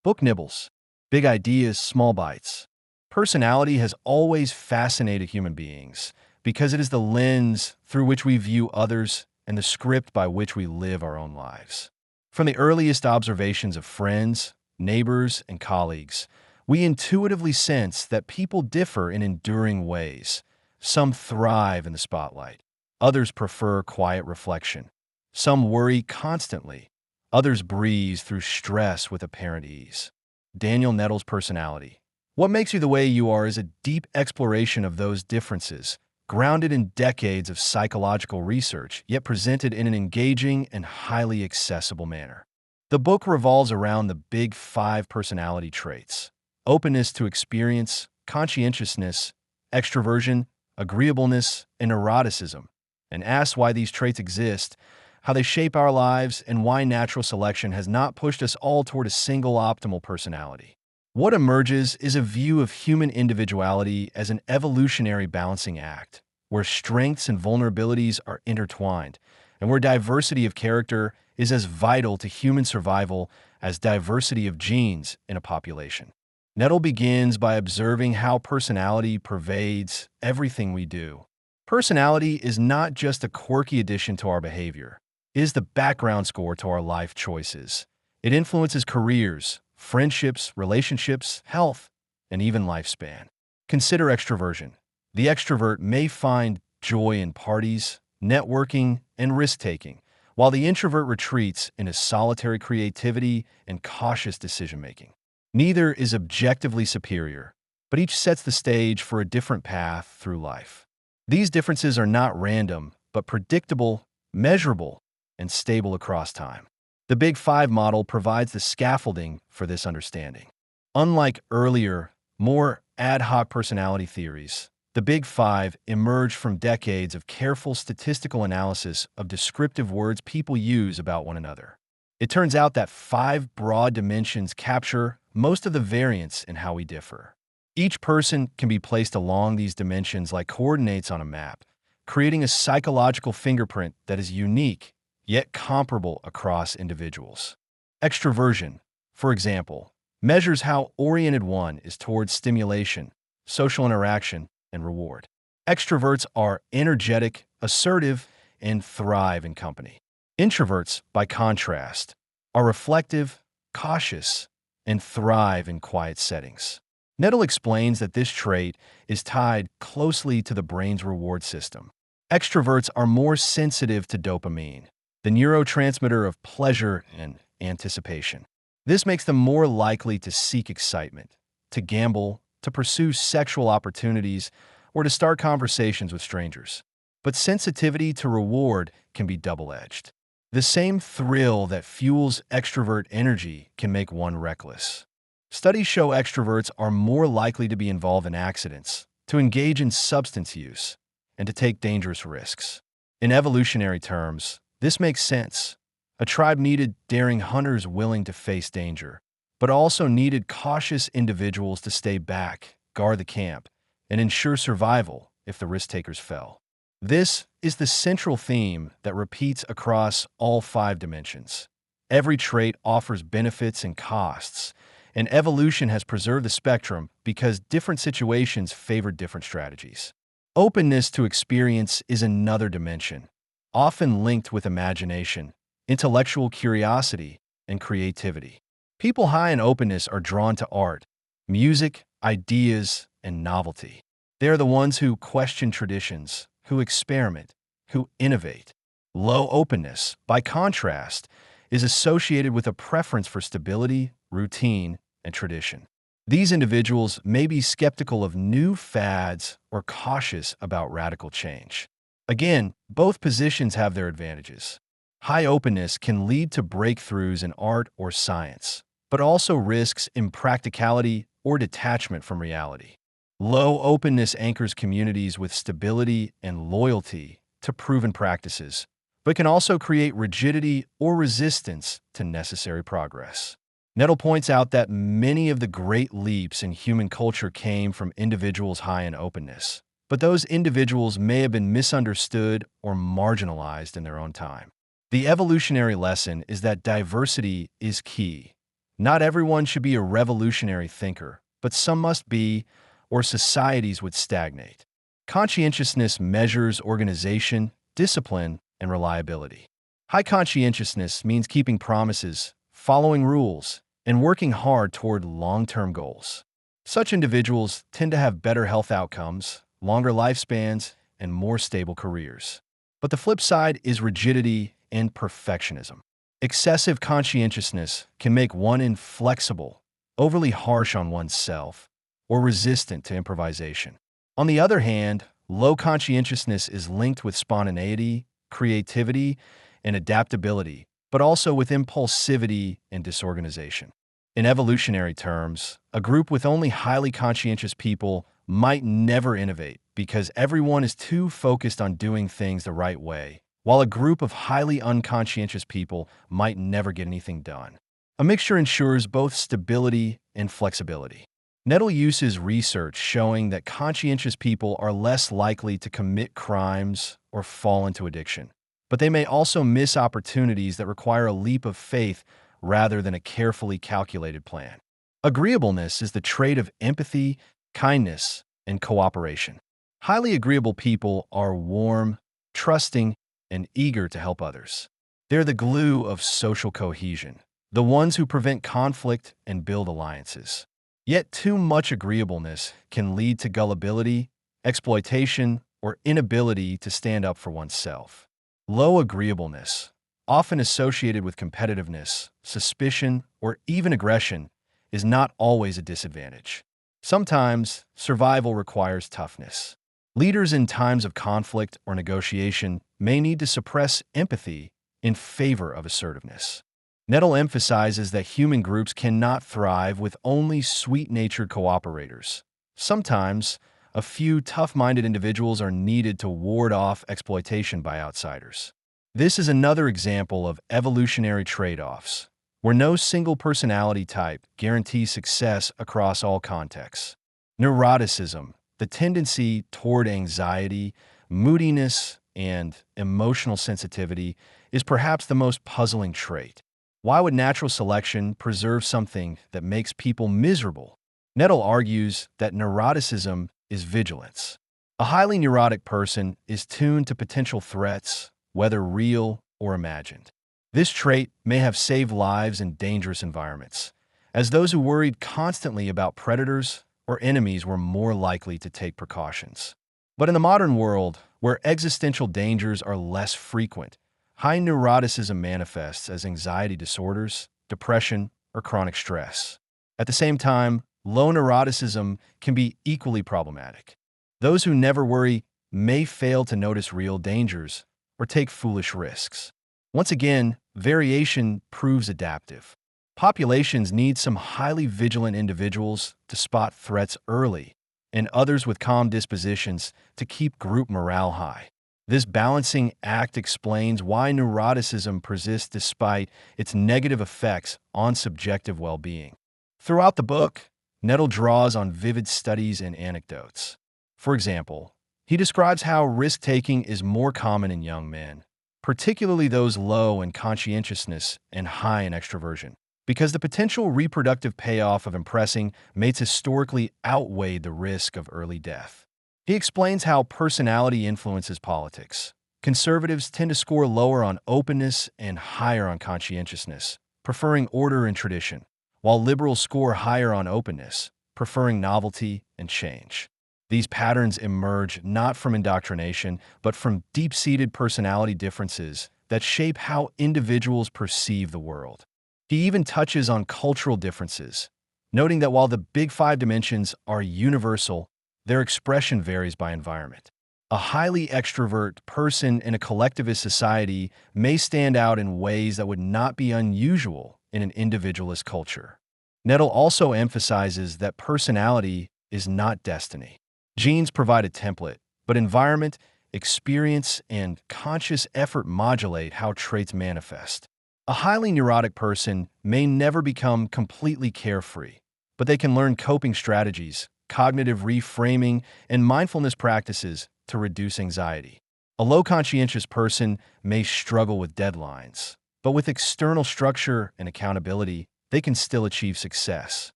Book nibbles. Big ideas, small bites. Personality has always fascinated human beings because it is the lens through which we view others and the script by which we live our own lives. From the earliest observations of friends, neighbors, and colleagues, we intuitively sense that people differ in enduring ways. Some thrive in the spotlight. Others prefer quiet reflection. Some worry constantly. Others breeze through stress with apparent ease. Daniel Nettle's personality. What makes you the way you are is a deep exploration of those differences, grounded in decades of psychological research, yet presented in an engaging and highly accessible manner. The book revolves around the big 5 personality traits: openness to experience, conscientiousness, extraversion, agreeableness, and neuroticism, and asks why these traits exist, how they shape our lives, and why natural selection has not pushed us all toward a single optimal personality. What emerges is a view of human individuality as an evolutionary balancing act, where strengths and vulnerabilities are intertwined, and where diversity of character is as vital to human survival as diversity of genes in a population. Nettle begins by observing how personality pervades everything we do. Personality is not just a quirky addition to our behavior. It is the background score to our life choices. It influences careers, friendships, relationships, health, and even lifespan. Consider extroversion. The extrovert may find joy in parties, networking, and risk-taking, while the introvert retreats into solitary creativity and cautious decision-making. Neither is objectively superior, but each sets the stage for a different path through life. These differences are not random, but predictable, measurable, and stable across time. The Big 5 model provides the scaffolding for this understanding. Unlike earlier, more ad hoc personality theories, the Big 5 emerged from decades of careful statistical analysis of descriptive words people use about one another. It turns out that 5 broad dimensions capture most of the variance in how we differ. Each person can be placed along these dimensions like coordinates on a map, creating a psychological fingerprint that is unique yet comparable across individuals. Extraversion, for example, measures how oriented one is towards stimulation, social interaction, and reward. Extroverts are energetic, assertive, and thrive in company. Introverts, by contrast, are reflective, cautious, and thrive in quiet settings. Nettle explains that this trait is tied closely to the brain's reward system. Extroverts are more sensitive to dopamine, the neurotransmitter of pleasure and anticipation. This makes them more likely to seek excitement, to gamble, to pursue sexual opportunities, or to start conversations with strangers. But sensitivity to reward can be double-edged. The same thrill that fuels extrovert energy can make one reckless. Studies show extroverts are more likely to be involved in accidents, to engage in substance use, and to take dangerous risks. In evolutionary terms, this makes sense. A tribe needed daring hunters willing to face danger, but also needed cautious individuals to stay back, guard the camp, and ensure survival if the risk-takers fell. This is the central theme that repeats across all 5 dimensions. Every trait offers benefits and costs, and evolution has preserved the spectrum because different situations favor different strategies. Openness to experience is another dimension, often linked with imagination, intellectual curiosity, and creativity. People high in openness are drawn to art, music, ideas, and novelty. They are the ones who question traditions, who experiment, who innovate. Low openness, by contrast, is associated with a preference for stability, routine, and tradition. These individuals may be skeptical of new fads or cautious about radical change. Again, both positions have their advantages. High openness can lead to breakthroughs in art or science, but also risks impracticality or detachment from reality. Low openness anchors communities with stability and loyalty to proven practices, but can also create rigidity or resistance to necessary progress. Nettle points out that many of the great leaps in human culture came from individuals high in openness, but those individuals may have been misunderstood or marginalized in their own time. The evolutionary lesson is that diversity is key. Not everyone should be a revolutionary thinker, but some must be, or societies would stagnate. Conscientiousness measures organization, discipline, and reliability. High conscientiousness means keeping promises, following rules, and working hard toward long-term goals. Such individuals tend to have better health outcomes, longer lifespans, and more stable careers. But the flip side is rigidity and perfectionism. Excessive conscientiousness can make one inflexible, overly harsh on oneself, or resistant to improvisation. On the other hand, low conscientiousness is linked with spontaneity, creativity, and adaptability, but also with impulsivity and disorganization. In evolutionary terms, a group with only highly conscientious people might never innovate because everyone is too focused on doing things the right way, while a group of highly unconscientious people might never get anything done. A mixture ensures both stability and flexibility. Nettle uses research showing that conscientious people are less likely to commit crimes or fall into addiction, but they may also miss opportunities that require a leap of faith rather than a carefully calculated plan. Agreeableness is the trait of empathy, kindness, and cooperation. Highly agreeable people are warm, trusting, and eager to help others. They're the glue of social cohesion, the ones who prevent conflict and build alliances. Yet too much agreeableness can lead to gullibility, exploitation, or inability to stand up for oneself. Low agreeableness, often associated with competitiveness, suspicion, or even aggression, is not always a disadvantage. Sometimes, survival requires toughness. Leaders in times of conflict or negotiation may need to suppress empathy in favor of assertiveness. Nettle emphasizes that human groups cannot thrive with only sweet-natured cooperators. Sometimes, a few tough-minded individuals are needed to ward off exploitation by outsiders. This is another example of evolutionary trade-offs, where no single personality type guarantees success across all contexts. Neuroticism, the tendency toward anxiety, moodiness, and emotional sensitivity, is perhaps the most puzzling trait. Why would natural selection preserve something that makes people miserable? Nettle argues that neuroticism is vigilance. A highly neurotic person is tuned to potential threats, whether real or imagined. This trait may have saved lives in dangerous environments, as those who worried constantly about predators or enemies were more likely to take precautions. But in the modern world, where existential dangers are less frequent, high neuroticism manifests as anxiety disorders, depression, or chronic stress. At the same time, low neuroticism can be equally problematic. Those who never worry may fail to notice real dangers or take foolish risks. Once again, variation proves adaptive. Populations need some highly vigilant individuals to spot threats early, and others with calm dispositions to keep group morale high. This balancing act explains why neuroticism persists despite its negative effects on subjective well-being. Throughout the book, Nettle draws on vivid studies and anecdotes. For example, he describes how risk-taking is more common in young men, particularly those low in conscientiousness and high in extraversion, because the potential reproductive payoff of impressing mates historically outweighed the risk of early death. He explains how personality influences politics. Conservatives tend to score lower on openness and higher on conscientiousness, preferring order and tradition, while liberals score higher on openness, preferring novelty and change. These patterns emerge not from indoctrination, but from deep-seated personality differences that shape how individuals perceive the world. He even touches on cultural differences, noting that while the big five dimensions are universal, their expression varies by environment. A highly extrovert person in a collectivist society may stand out in ways that would not be unusual in an individualist culture. Nettle also emphasizes that personality is not destiny. Genes provide a template, but environment, experience, and conscious effort modulate how traits manifest. A highly neurotic person may never become completely carefree, but they can learn coping strategies, cognitive reframing, and mindfulness practices to reduce anxiety. A low conscientious person may struggle with deadlines, but with external structure and accountability, they can still achieve success.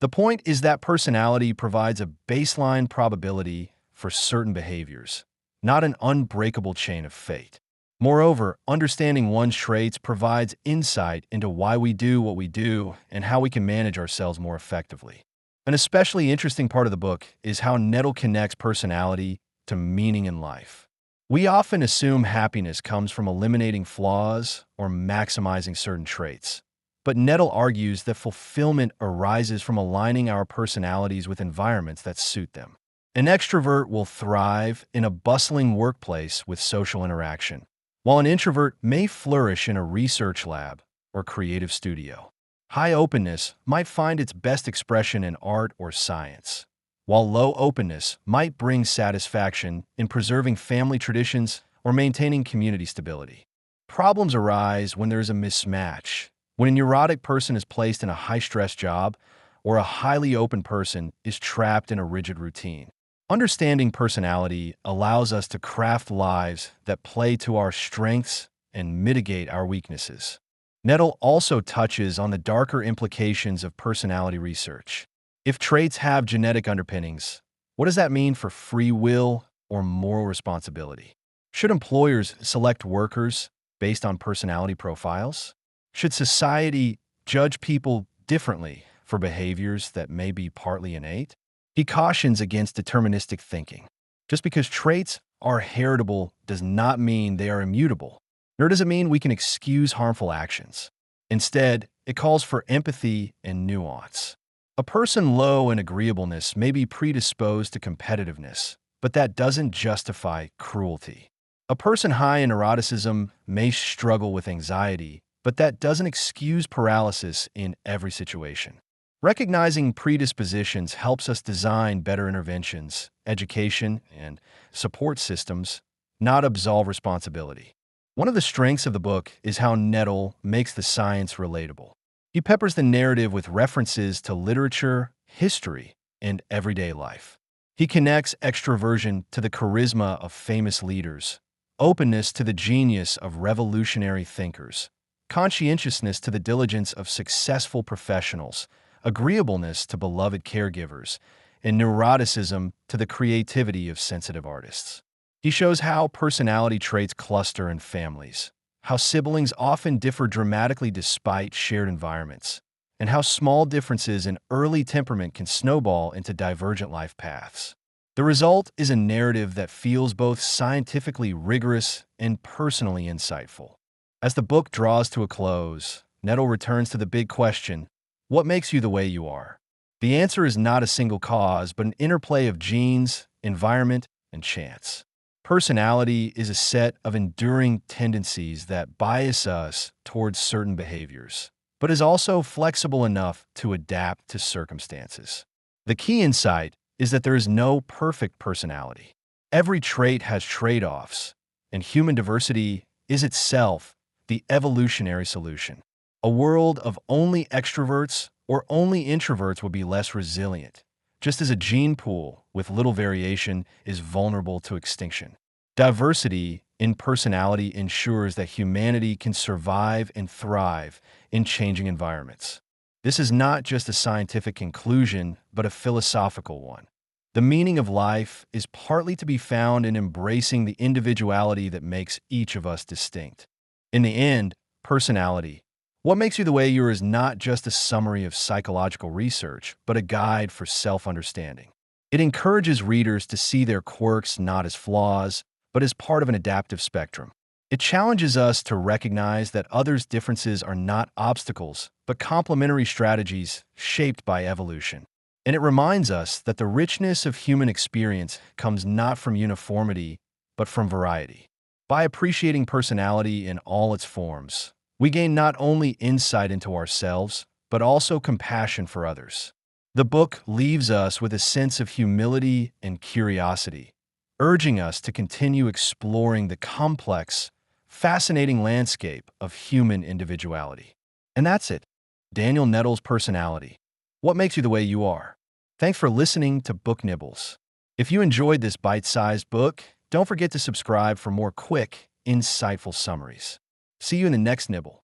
The point is that personality provides a baseline probability for certain behaviors, not an unbreakable chain of fate. Moreover, understanding one's traits provides insight into why we do what we do and how we can manage ourselves more effectively. An especially interesting part of the book is how Nettle connects personality to meaning in life. We often assume happiness comes from eliminating flaws or maximizing certain traits. But Nettle argues that fulfillment arises from aligning our personalities with environments that suit them. An extrovert will thrive in a bustling workplace with social interaction, while an introvert may flourish in a research lab or creative studio. High openness might find its best expression in art or science, while low openness might bring satisfaction in preserving family traditions or maintaining community stability. Problems arise when there is a mismatch. When a neurotic person is placed in a high-stress job, or a highly open person is trapped in a rigid routine. Understanding personality allows us to craft lives that play to our strengths and mitigate our weaknesses. Nettle also touches on the darker implications of personality research. If traits have genetic underpinnings, what does that mean for free will or moral responsibility? Should employers select workers based on personality profiles? Should society judge people differently for behaviors that may be partly innate? He cautions against deterministic thinking. Just because traits are heritable does not mean they are immutable, nor does it mean we can excuse harmful actions. Instead, it calls for empathy and nuance. A person low in agreeableness may be predisposed to competitiveness, but that doesn't justify cruelty. A person high in neuroticism may struggle with anxiety, but that doesn't excuse paralysis in every situation. Recognizing predispositions helps us design better interventions, education, and support systems, not absolve responsibility. One of the strengths of the book is how Nettle makes the science relatable. He peppers the narrative with references to literature, history, and everyday life. He connects extraversion to the charisma of famous leaders, openness to the genius of revolutionary thinkers, conscientiousness to the diligence of successful professionals, agreeableness to beloved caregivers, and neuroticism to the creativity of sensitive artists. He shows how personality traits cluster in families, how siblings often differ dramatically despite shared environments, and how small differences in early temperament can snowball into divergent life paths. The result is a narrative that feels both scientifically rigorous and personally insightful. As the book draws to a close, Nettle returns to the big question, what makes you the way you are? The answer is not a single cause, but an interplay of genes, environment, and chance. Personality is a set of enduring tendencies that bias us towards certain behaviors, but is also flexible enough to adapt to circumstances. The key insight is that there is no perfect personality. Every trait has trade-offs, and human diversity is itself the evolutionary solution. A world of only extroverts or only introverts would be less resilient, just as a gene pool with little variation is vulnerable to extinction. Diversity in personality ensures that humanity can survive and thrive in changing environments. This is not just a scientific conclusion, but a philosophical one. The meaning of life is partly to be found in embracing the individuality that makes each of us distinct. In the end, personality, what makes you the way you are, is not just a summary of psychological research, but a guide for self-understanding. It encourages readers to see their quirks not as flaws, but as part of an adaptive spectrum. It challenges us to recognize that others' differences are not obstacles, but complementary strategies shaped by evolution. And it reminds us that the richness of human experience comes not from uniformity, but from variety. By appreciating personality in all its forms, we gain not only insight into ourselves, but also compassion for others. The book leaves us with a sense of humility and curiosity, urging us to continue exploring the complex, fascinating landscape of human individuality. And that's it. Daniel Nettle's personality. What makes you the way you are? Thanks for listening to Book Nibbles. If you enjoyed this bite-sized book, don't forget to subscribe for more quick, insightful summaries. See you in the next nibble.